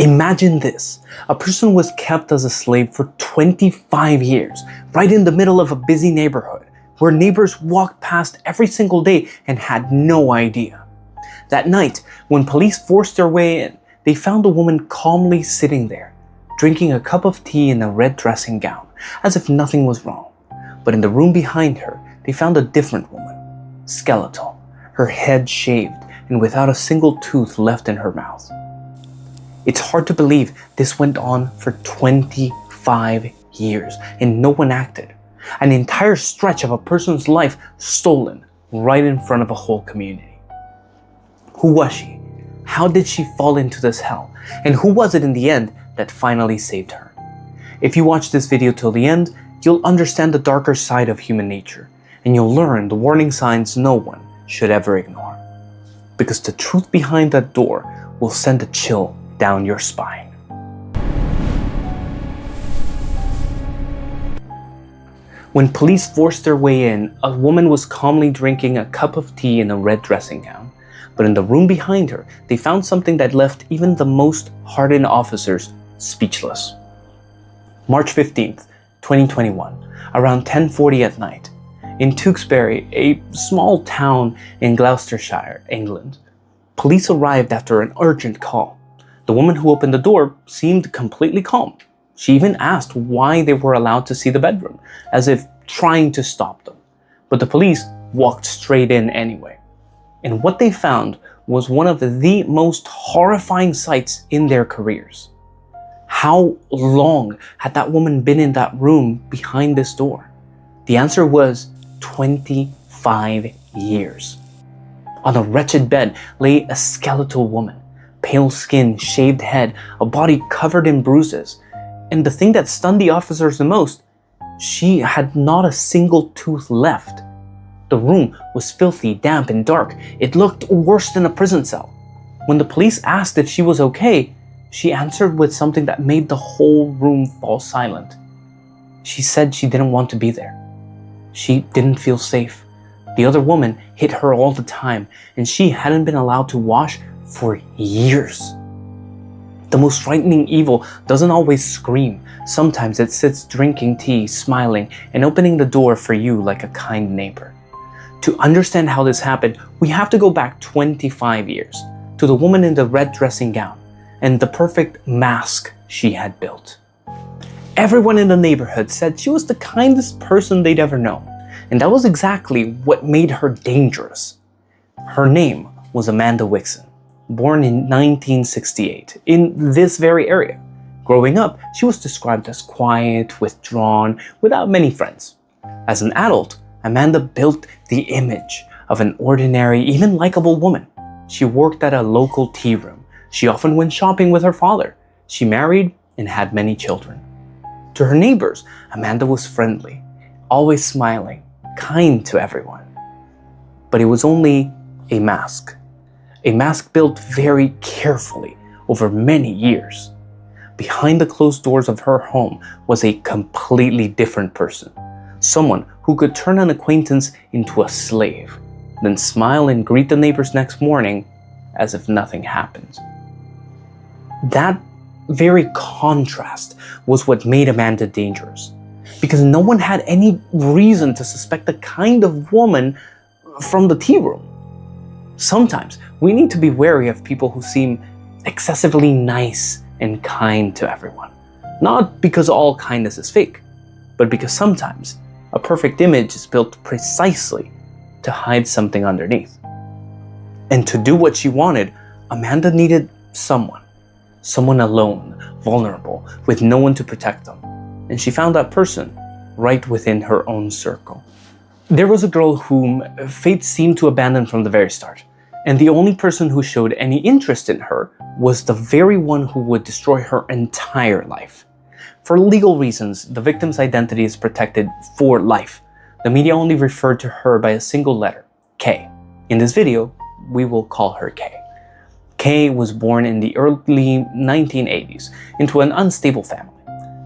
Imagine this. A person was kept as a slave for 25 years, right in the middle of a busy neighborhood, where neighbors walked past every single day and had no idea. That night, when police forced their way in, they found a woman calmly sitting there, drinking a cup of tea in a red dressing gown, as if nothing was wrong. But in the room behind her, they found a different woman, skeletal, her head shaved and without a single tooth left in her mouth. It's hard to believe this went on for 25 years and no one acted. An entire stretch of a person's life stolen right in front of a whole community. Who was she? How did she fall into this hell? And who was it in the end that finally saved her? If you watch this video till the end, you'll understand the darker side of human nature, and you'll learn the warning signs no one should ever ignore. Because the truth behind that door will send a chill down your spine. When police forced their way in, a woman was calmly drinking a cup of tea in a red dressing gown. But in the room behind her, they found something that left even the most hardened officers speechless. March 15th, 2021, around 10:40 at night, in Tewkesbury, a small town in Gloucestershire, England, police arrived after an urgent call. The woman who opened the door seemed completely calm. She even asked why they were allowed to see the bedroom, as if trying to stop them. But the police walked straight in anyway. And what they found was one of the most horrifying sights in their careers. How long had that woman been in that room behind this door? The answer was 25 years. On a wretched bed lay a skeletal woman, pale skin, shaved head, a body covered in bruises. And the thing that stunned the officers the most, she had not a single tooth left. The room was filthy, damp, and dark. It looked worse than a prison cell. When the police asked if she was okay, she answered with something that made the whole room fall silent. She said she didn't want to be there. She didn't feel safe. The other woman hit her all the time, and she hadn't been allowed to wash for years. The most frightening evil doesn't always scream. Sometimes it sits drinking tea, smiling, and opening the door for you like a kind neighbor. To understand how this happened, we have to go back 25 years to the woman in the red dressing gown and the perfect mask she had built. Everyone in the neighborhood said she was the kindest person they'd ever known, and that was exactly what made her dangerous. Her name was Amanda Wixon, born in 1968 in this very area. Growing up, she was described as quiet, withdrawn, without many friends. As an adult, Amanda built the image of an ordinary, even likable woman. She worked at a local tea room. She often went shopping with her father. She married and had many children. To her neighbors, Amanda was friendly, always smiling, kind to everyone. But it was only a mask built very carefully over many years. Behind the closed doors of her home was a completely different person. Someone who could turn an acquaintance into a slave, then smile and greet the neighbors next morning as if nothing happened. That very contrast was what made Amanda dangerous, because no one had any reason to suspect the kind of woman from the tea room. Sometimes we need to be wary of people who seem excessively nice and kind to everyone. Not because all kindness is fake, but because sometimes a perfect image is built precisely to hide something underneath. And to do what she wanted, Amanda needed someone alone, vulnerable, with no one to protect them. And she found that person right within her own circle. There was a girl whom fate seemed to abandon from the very start. And the only person who showed any interest in her was the very one who would destroy her entire life. For legal reasons, the victim's identity is protected for life. The media only referred to her by a single letter, K. In this video, we will call her K. K was born in the early 1980s into an unstable family.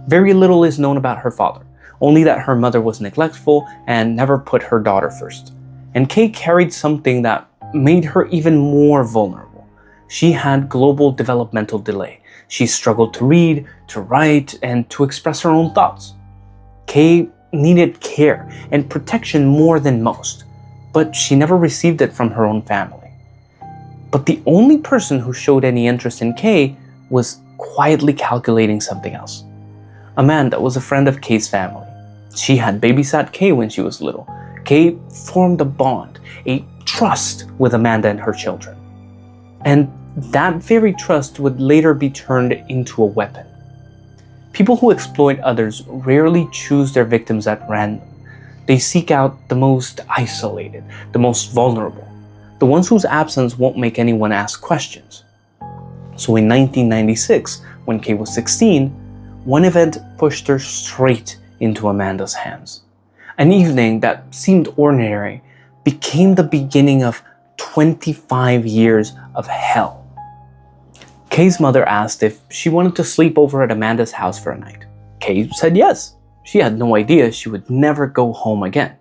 Very little is known about her father, only that her mother was neglectful and never put her daughter first. And K carried something that made her even more vulnerable. She had global developmental delay. She struggled to read, to write, and to express her own thoughts. Kay needed care and protection more than most, but she never received it from her own family. But the only person who showed any interest in Kay was quietly calculating something else. Amanda was a friend of Kay's family. She had babysat Kay when she was little. Kay formed a bond, a trust with Amanda and her children. And that very trust would later be turned into a weapon. People who exploit others rarely choose their victims at random. They seek out the most isolated, the most vulnerable, the ones whose absence won't make anyone ask questions. So in 1996, when Kay was 16, one event pushed her straight into Amanda's hands. An evening that seemed ordinary became the beginning of 25 years of hell. Kay's mother asked if she wanted to sleep over at Amanda's house for a night. Kay said yes. She had no idea she would never go home again.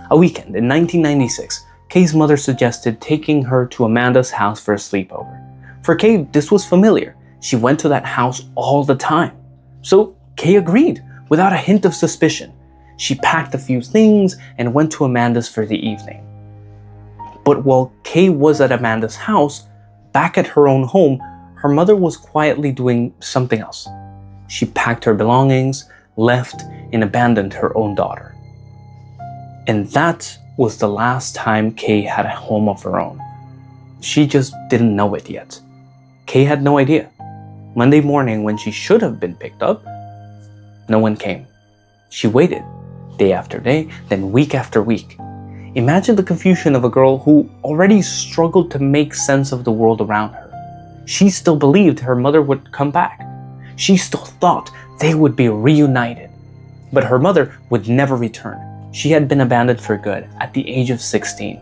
A weekend in 1996, Kay's mother suggested taking her to Amanda's house for a sleepover. For Kay, this was familiar. She went to that house all the time. So Kay agreed, without a hint of suspicion. She packed a few things and went to Amanda's for the evening. But while Kay was at Amanda's house, back at her own home, her mother was quietly doing something else. She packed her belongings, left, and abandoned her own daughter. And that was the last time Kay had a home of her own. She just didn't know it yet. Kay had no idea. Monday morning, when she should have been picked up, no one came. She waited, day after day, then week after week. Imagine the confusion of a girl who already struggled to make sense of the world around her. She still believed her mother would come back. She still thought they would be reunited. But her mother would never return. She had been abandoned for good at the age of 16.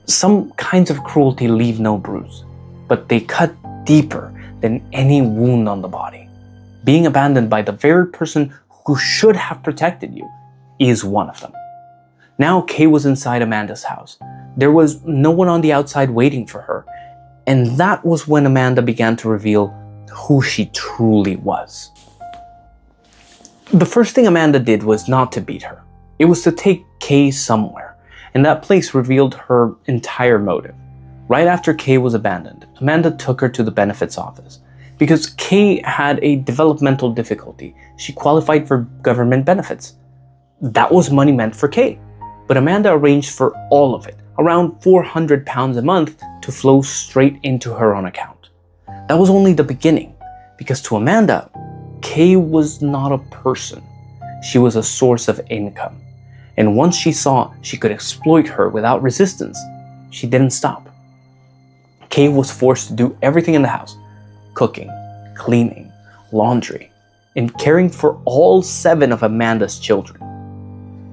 Some kinds of cruelty leave no bruise, but they cut deeper than any wound on the body. Being abandoned by the very person who should have protected you is one of them. Now Kay was inside Amanda's house. There was no one on the outside waiting for her. And that was when Amanda began to reveal who she truly was. The first thing Amanda did was not to beat her. It was to take Kay somewhere. And that place revealed her entire motive. Right after Kay was abandoned, Amanda took her to the benefits office. Because Kay had a developmental difficulty, she qualified for government benefits. That was money meant for Kay. But Amanda arranged for all of it, around £400 a month, to flow straight into her own account. That was only the beginning, because to Amanda, Kay was not a person. She was a source of income. And once she saw she could exploit her without resistance, she didn't stop. Kay was forced to do everything in the house: cooking, cleaning, laundry, and caring for all 7 of Amanda's children.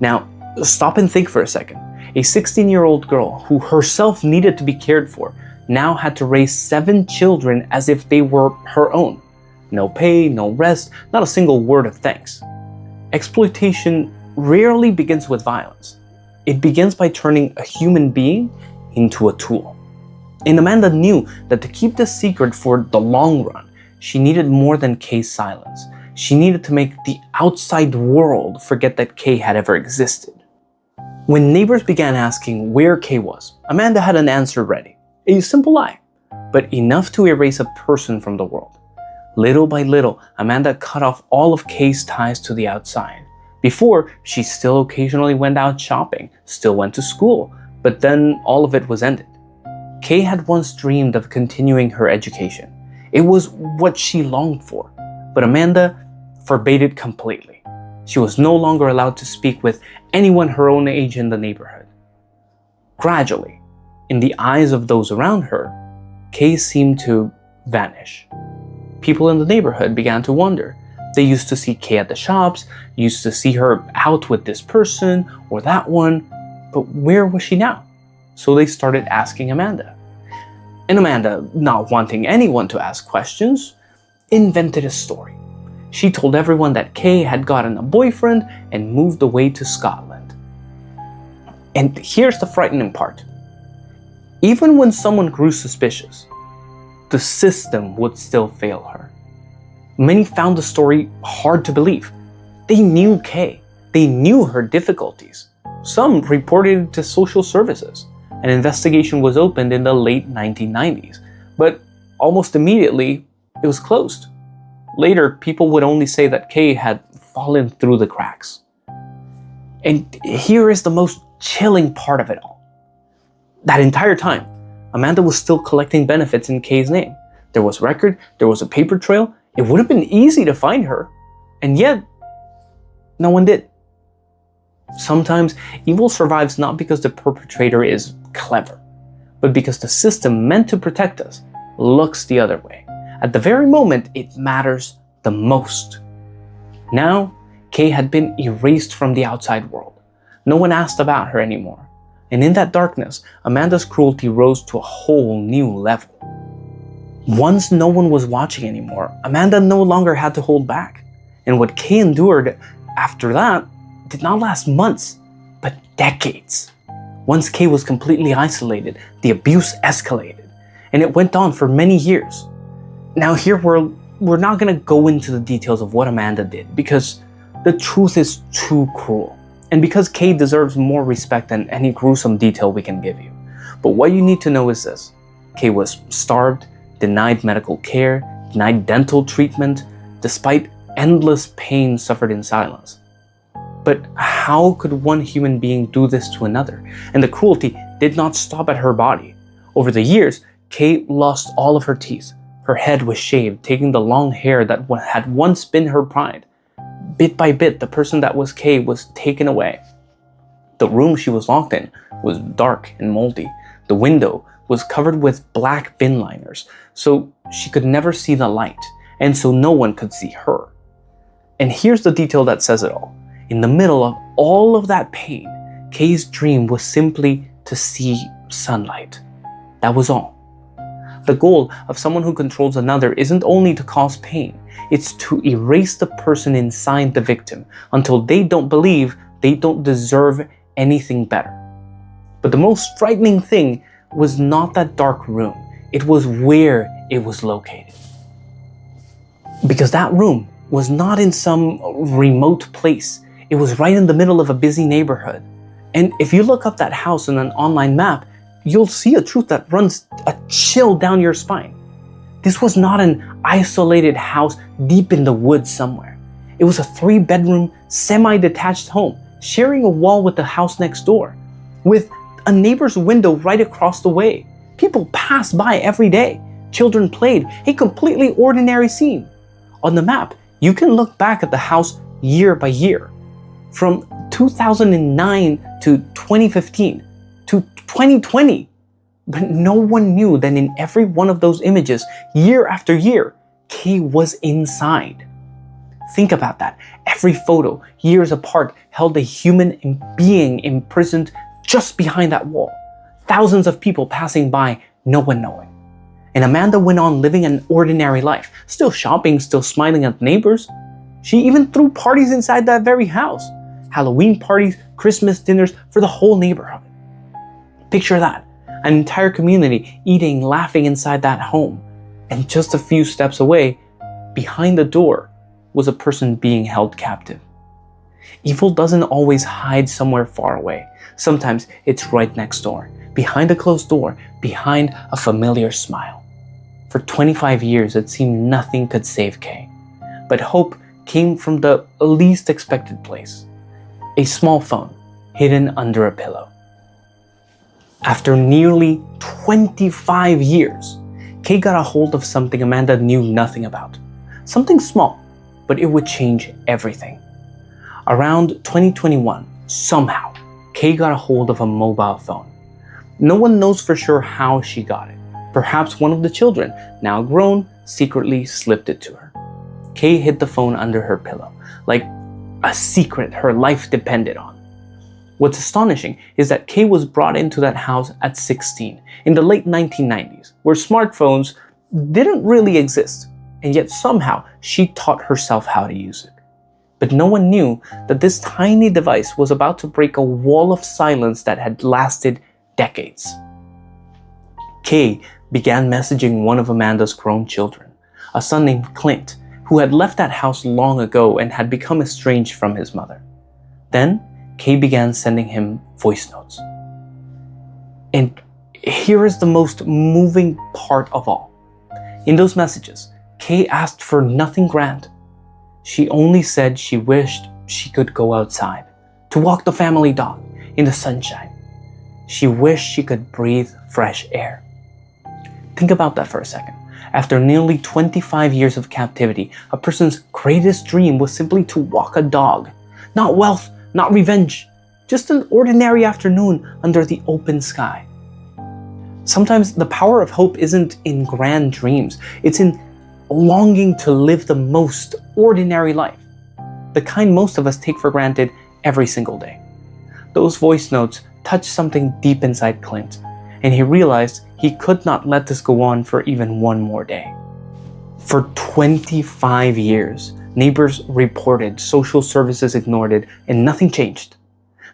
Now, stop and think for a second. A 16-year-old girl who herself needed to be cared for now had to raise 7 children as if they were her own. No pay, no rest, not a single word of thanks. Exploitation rarely begins with violence. It begins by turning a human being into a tool. And Amanda knew that to keep this secret for the long run, she needed more than Kay's silence. She needed to make the outside world forget that Kay had ever existed. When neighbors began asking where Kay was, Amanda had an answer ready. A simple lie, but enough to erase a person from the world. Little by little, Amanda cut off all of Kay's ties to the outside. Before, she still occasionally went out shopping, still went to school, but then all of it was ended. Kay had once dreamed of continuing her education. It was what she longed for, but Amanda forbade it completely. She was no longer allowed to speak with anyone her own age in the neighborhood. Gradually, in the eyes of those around her, Kay seemed to vanish. People in the neighborhood began to wonder. They used to see Kay at the shops, used to see her out with this person or that one, but where was she now? So they started asking Amanda. And Amanda, not wanting anyone to ask questions, invented a story. She told everyone that Kay had gotten a boyfriend and moved away to Scotland. And here's the frightening part. Even when someone grew suspicious, the system would still fail her. Many found the story hard to believe. They knew Kay. They knew her difficulties. Some reported it to social services. An investigation was opened in the late 1990s, but almost immediately it was closed. Later, people would only say that Kay had fallen through the cracks. And here is the most chilling part of it all. That entire time, Amanda was still collecting benefits in Kay's name. There was record, there was a paper trail. It would have been easy to find her, and yet no one did. Sometimes evil survives not because the perpetrator is clever, but because the system meant to protect us looks the other way. At the very moment it matters the most. Now, Kay had been erased from the outside world. No one asked about her anymore. And in that darkness, Amanda's cruelty rose to a whole new level. Once no one was watching anymore, Amanda no longer had to hold back. And what Kay endured after that did not last months, but decades. Once Kay was completely isolated, the abuse escalated, and it went on for many years. Now here we're not gonna go into the details of what Amanda did, because the truth is too cruel. And because Kay deserves more respect than any gruesome detail we can give you. But what you need to know is this. Kay was starved, denied medical care, denied dental treatment, despite endless pain suffered in silence. But how could one human being do this to another? And the cruelty did not stop at her body. Over the years, Kay lost all of her teeth. Her head was shaved, taking the long hair that had once been her pride. Bit by bit, the person that was Kay was taken away. The room she was locked in was dark and moldy. The window was covered with black bin liners, so she could never see the light, and so no one could see her. And here's the detail that says it all. In the middle of all of that pain, Kay's dream was simply to see sunlight. That was all. The goal of someone who controls another isn't only to cause pain, it's to erase the person inside the victim until they don't believe they don't deserve anything better. But the most frightening thing was not that dark room, it was where it was located. Because that room was not in some remote place, it was right in the middle of a busy neighborhood. And if you look up that house on an online map, you'll see a truth that runs a chill down your spine. This was not an isolated house deep in the woods somewhere. It was a 3-bedroom, semi-detached home, sharing a wall with the house next door, with a neighbor's window right across the way. People passed by every day. Children played, a completely ordinary scene. On the map, you can look back at the house year by year. From 2009 to 2015 to 2020. But no one knew that in every one of those images, year after year, Kay was inside. Think about that. Every photo, years apart, held a human being imprisoned just behind that wall. Thousands of people passing by, no one knowing. And Amanda went on living an ordinary life, still shopping, still smiling at neighbors. She even threw parties inside that very house. Halloween parties, Christmas dinners for the whole neighborhood. Picture that. An entire community eating, laughing inside that home. And just a few steps away, behind the door, was a person being held captive. Evil doesn't always hide somewhere far away. Sometimes it's right next door, behind a closed door, behind a familiar smile. For 25 years, it seemed nothing could save Kay. But hope came from the least expected place. A small phone hidden under a pillow. After nearly 25 years, Kay got a hold of something Amanda knew nothing about. Something small, but it would change everything. Around 2021, somehow, Kay got a hold of a mobile phone. No one knows for sure how she got it. Perhaps one of the children, now grown, secretly slipped it to her. Kay hid the phone under her pillow, like a secret her life depended on. What's astonishing is that Kay was brought into that house at 16, in the late 1990s, where smartphones didn't really exist, and yet somehow she taught herself how to use it. But no one knew that this tiny device was about to break a wall of silence that had lasted decades. Kay began messaging one of Amanda's grown children, a son named Clint, who had left that house long ago and had become estranged from his mother. Then, Kay began sending him voice notes. And here is the most moving part of all. In those messages, Kay asked for nothing grand. She only said she wished she could go outside, to walk the family dog in the sunshine. She wished she could breathe fresh air. Think about that for a second. After nearly 25 years of captivity, a person's greatest dream was simply to walk a dog. Not wealth, not revenge, just an ordinary afternoon under the open sky. Sometimes the power of hope isn't in grand dreams, it's in longing to live the most ordinary life, the kind most of us take for granted every single day. Those voice notes touched something deep inside Clint, and he realized he could not let this go on for even one more day. For 25 years, neighbors reported, social services ignored it, and nothing changed.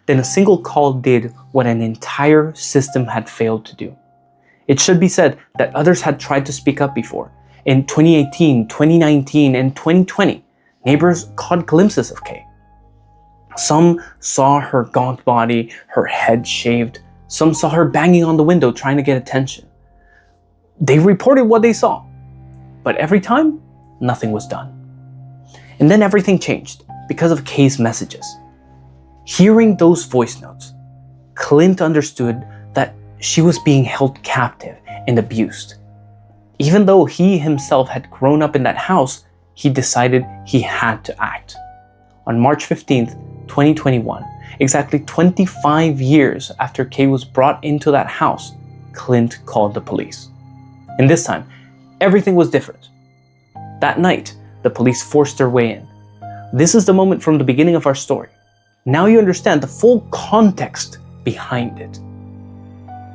Then a single call did what an entire system had failed to do. It should be said that others had tried to speak up before. In 2018, 2019, and 2020, neighbors caught glimpses of Kay. Some saw her gaunt body, her head shaved. Some saw her banging on the window trying to get attention. They reported what they saw, but every time, nothing was done. And then everything changed because of Kay's messages. Hearing those voice notes, Clint understood that she was being held captive and abused. Even though he himself had grown up in that house, he decided he had to act. On March 15th, 2021, exactly 25 years after Kay was brought into that house, Clint called the police. And this time, everything was different. That night, the police forced their way in. This is the moment from the beginning of our story. Now you understand the full context behind it.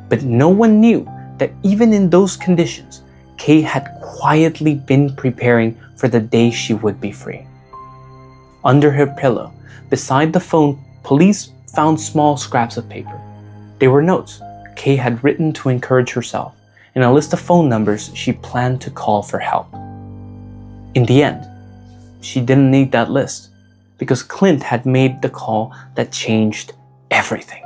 But no one knew that even in those conditions, Kay had quietly been preparing for the day she would be free. Under her pillow, beside the phone, police found small scraps of paper. They were notes Kay had written to encourage herself, and a list of phone numbers she planned to call for help. In the end, she didn't need that list, because Clint had made the call that changed everything.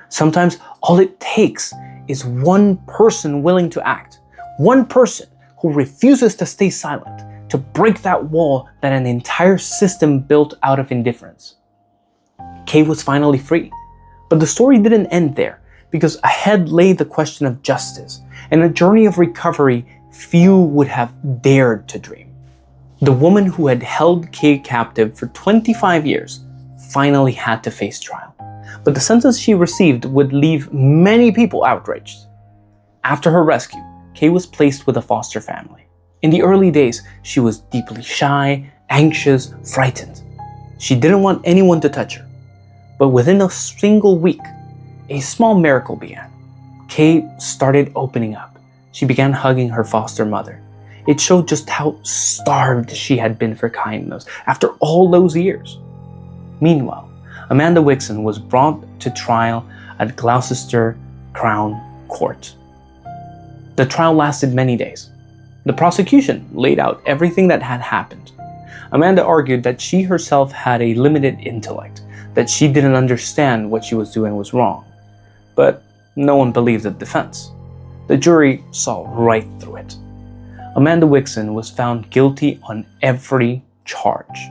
Sometimes all it takes is one person willing to act, one person who refuses to stay silent, to break that wall that an entire system built out of indifference. Kay was finally free, but the story didn't end there, because ahead lay the question of justice and a journey of recovery few would have dared to dream. The woman who had held Kay captive for 25 years finally had to face trial, but the sentence she received would leave many people outraged. After her rescue, Kay was placed with a foster family. In the early days, she was deeply shy, anxious, frightened. She didn't want anyone to touch her. But within a single week, a small miracle began. Kay started opening up. She began hugging her foster mother. It showed just how starved she had been for kindness after all those years. Meanwhile, Amanda Wixon was brought to trial at Gloucester Crown Court. The trial lasted many days. The prosecution laid out everything that had happened. Amanda argued that she herself had a limited intellect, that she didn't understand what she was doing was wrong. But no one believed the defense. The jury saw right through it. Amanda Wixon was found guilty on every charge.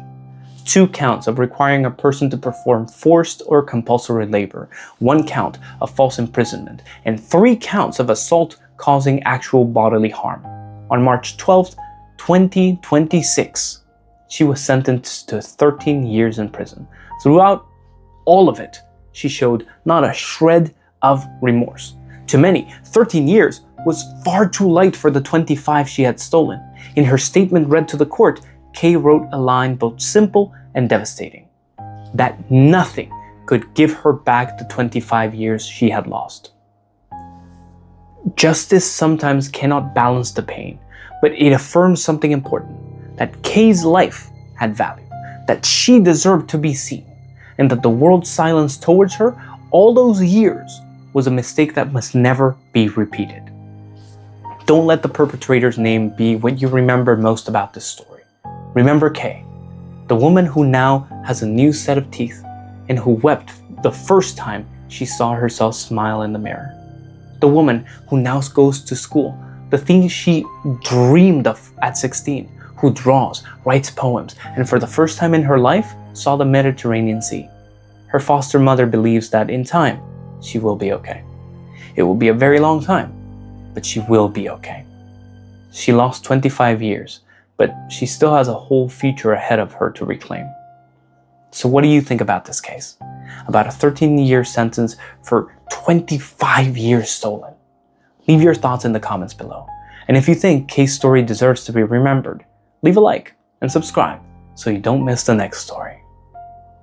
2 counts of requiring a person to perform forced or compulsory labor, 1 count of false imprisonment, and 3 counts of assault causing actual bodily harm. On March 12, 2026, she was sentenced to 13 years in prison. Throughout all of it, she showed not a shred of remorse. To many, 13 years was far too light for the 25 she had stolen. In her statement read to the court, Kay wrote a line both simple and devastating: that nothing could give her back the 25 years she had lost. Justice sometimes cannot balance the pain, but it affirms something important: that Kay's life had value, that she deserved to be seen, and that the world's silence towards her all those years was a mistake that must never be repeated. don't let the perpetrator's name be what you remember most about this story. Remember Kay, the woman who now has a new set of teeth and who wept the first time she saw herself smile in the mirror. The woman who now goes to school, the things she dreamed of at 16, who draws, writes poems, and for the first time in her life saw the Mediterranean Sea. Her foster mother believes that in time, she will be okay. It will be a very long time, but she will be okay. She lost 25 years, but she still has a whole future ahead of her to reclaim. So what do you think about this case? About a 13-year sentence for 25 years stolen? Leave your thoughts in the comments below. And if you think Kay's story deserves to be remembered, leave a like and subscribe so you don't miss the next story.